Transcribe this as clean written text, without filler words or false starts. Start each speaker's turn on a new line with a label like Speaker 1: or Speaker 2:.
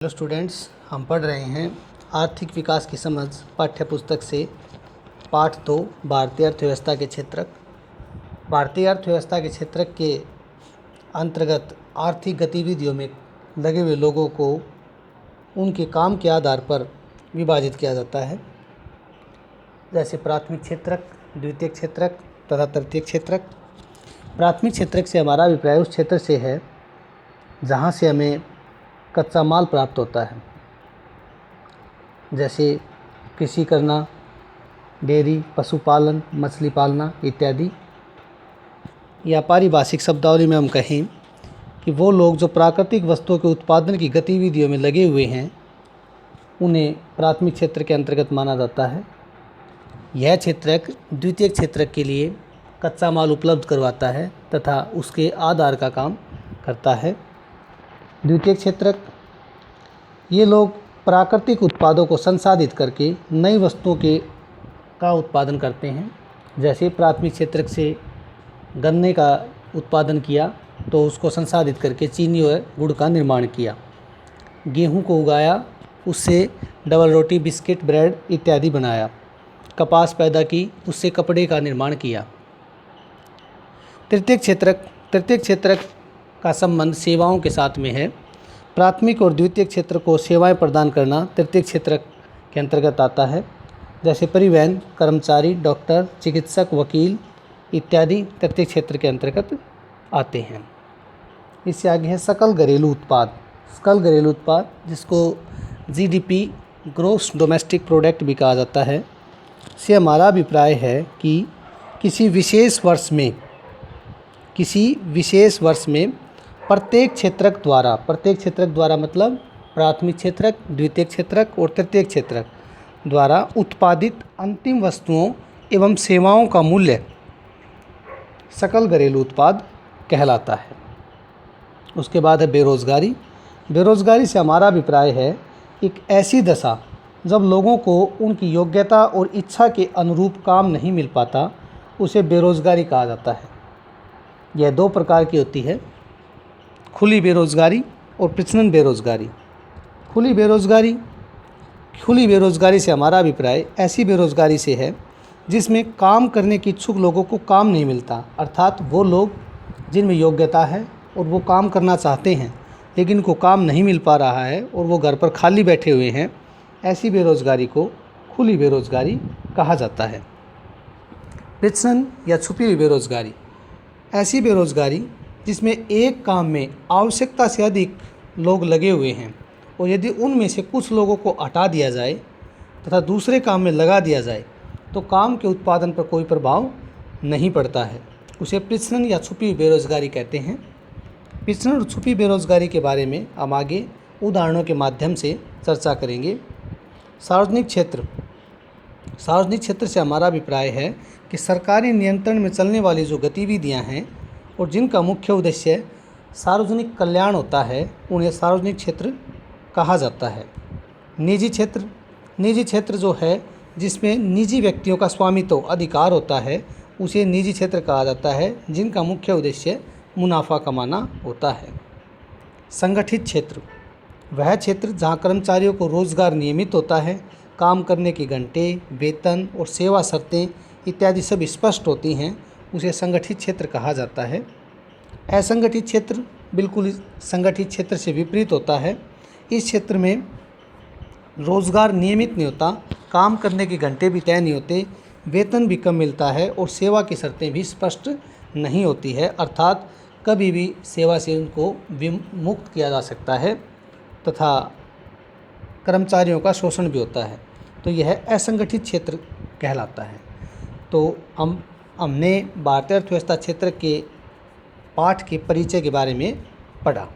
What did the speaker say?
Speaker 1: Hello students, हम पढ़ रहे हैं आर्थिक विकास की समझ पाठ्य पुस्तक से पाठ 2 भारतीय अर्थव्यवस्था के क्षेत्रक। भारतीय अर्थव्यवस्था के क्षेत्रक के अंतर्गत आर्थिक गतिविधियों में लगे हुए लोगों को उनके काम के आधार पर विभाजित किया जाता है, जैसे प्राथमिक क्षेत्रक, द्वितीयक क्षेत्रक तथा तृतीयक क्षेत्रक। प्राथमिक क्षेत्रक से हमारा अभिप्राय उस क्षेत्र से है जहाँ से हमें कच्चा माल प्राप्त होता है, जैसे कृषि करना, डेयरी, पशुपालन, मछली पालना इत्यादि। या पारिभाषिक शब्दावली में हम कहें कि वो लोग जो प्राकृतिक वस्तुओं के उत्पादन की गतिविधियों में लगे हुए हैं उन्हें प्राथमिक क्षेत्र के अंतर्गत माना जाता है। यह क्षेत्रक द्वितीयक क्षेत्रक के लिए कच्चा माल उपलब्ध करवाता है तथा उसके आधार का काम करता है। द्वितीयक क्षेत्रक, ये लोग प्राकृतिक उत्पादों को संसाधित करके नई वस्तुओं का उत्पादन करते हैं। जैसे प्राथमिक क्षेत्रक से गन्ने का उत्पादन किया तो उसको संसाधित करके चीनी और गुड़ का निर्माण किया। गेहूं को उगाया, उससे डबल रोटी, बिस्किट, ब्रेड इत्यादि बनाया। कपास पैदा की, उससे कपड़े का निर्माण किया। तृतीयक क्षेत्रक का संबंध सेवाओं के साथ में है। प्राथमिक और द्वितीयक क्षेत्र को सेवाएं प्रदान करना तृतीयक क्षेत्रक के अंतर्गत आता है। जैसे परिवहन, कर्मचारी, डॉक्टर, चिकित्सक, वकील इत्यादि तृतीयक क्षेत्र के अंतर्गत आते हैं। इससे आगे है सकल घरेलू उत्पाद। सकल घरेलू उत्पाद, जिसको जीडीपी, ग्रॉस डोमेस्टिक प्रोडक्ट भी कहा जाता है, से हमारा अभिप्राय है कि किसी विशेष वर्ष में प्रत्येक क्षेत्रक द्वारा मतलब प्राथमिक क्षेत्रक, द्वितीयक क्षेत्रक और तृतीयक क्षेत्रक द्वारा उत्पादित अंतिम वस्तुओं एवं सेवाओं का मूल्य सकल घरेलू उत्पाद कहलाता है। उसके बाद है बेरोजगारी। बेरोजगारी से हमारा अभिप्राय है एक ऐसी दशा जब लोगों को उनकी योग्यता और इच्छा के अनुरूप काम नहीं मिल पाता, उसे बेरोजगारी कहा जाता है। यह दो प्रकार की होती है, खुली बेरोजगारी और प्रच्छन्न बेरोजगारी। खुली बेरोजगारी से हमारा अभिप्राय ऐसी बेरोजगारी से है जिसमें काम करने की इच्छुक लोगों को काम नहीं मिलता, अर्थात वो लोग जिनमें योग्यता है और वो काम करना चाहते हैं लेकिन उनको काम नहीं मिल पा रहा है और वो घर पर खाली बैठे हुए हैं, ऐसी बेरोजगारी को खुली बेरोजगारी कहा जाता है। प्रच्छन्न या छुपी हुई बेरोजगारी, ऐसी बेरोजगारी जिसमें एक काम में आवश्यकता से अधिक लोग लगे हुए हैं और यदि उनमें से कुछ लोगों को हटा दिया जाए तथा दूसरे काम में लगा दिया जाए तो काम के उत्पादन पर कोई प्रभाव नहीं पड़ता है, उसे प्रच्छन्न या छुपी बेरोजगारी कहते हैं। प्रच्छन्न और छुपी बेरोजगारी के बारे में हम आगे उदाहरणों के माध्यम से चर्चा करेंगे। सार्वजनिक क्षेत्र से हमारा अभिप्राय है कि सरकारी नियंत्रण में चलने वाली जो गतिविधियां हैं और जिनका मुख्य उद्देश्य सार्वजनिक कल्याण होता है, उन्हें सार्वजनिक क्षेत्र कहा जाता है। निजी क्षेत्र जो है जिसमें निजी व्यक्तियों का स्वामित्व अधिकार होता है, उसे निजी क्षेत्र कहा जाता है, जिनका मुख्य उद्देश्य मुनाफा कमाना होता है। संगठित क्षेत्र, वह क्षेत्र जहाँ कर्मचारियों को रोजगार नियमित होता है, काम करने के घंटे, वेतन और सेवा शर्तें इत्यादि सब स्पष्ट होती हैं, उसे संगठित क्षेत्र कहा जाता है। असंगठित क्षेत्र बिल्कुल संगठित क्षेत्र से विपरीत होता है। इस क्षेत्र में रोजगार नियमित नहीं होता, काम करने के घंटे भी तय नहीं होते, वेतन भी कम मिलता है और सेवा की शर्तें भी स्पष्ट नहीं होती है, अर्थात कभी भी सेवा से उनको विमुक्त किया जा सकता है तथा कर्मचारियों का शोषण भी होता है, तो यह असंगठित क्षेत्र कहलाता है। तो हमने भारतीय अर्थव्यवस्था क्षेत्र के पाठ के परिचय के बारे में पढ़ा।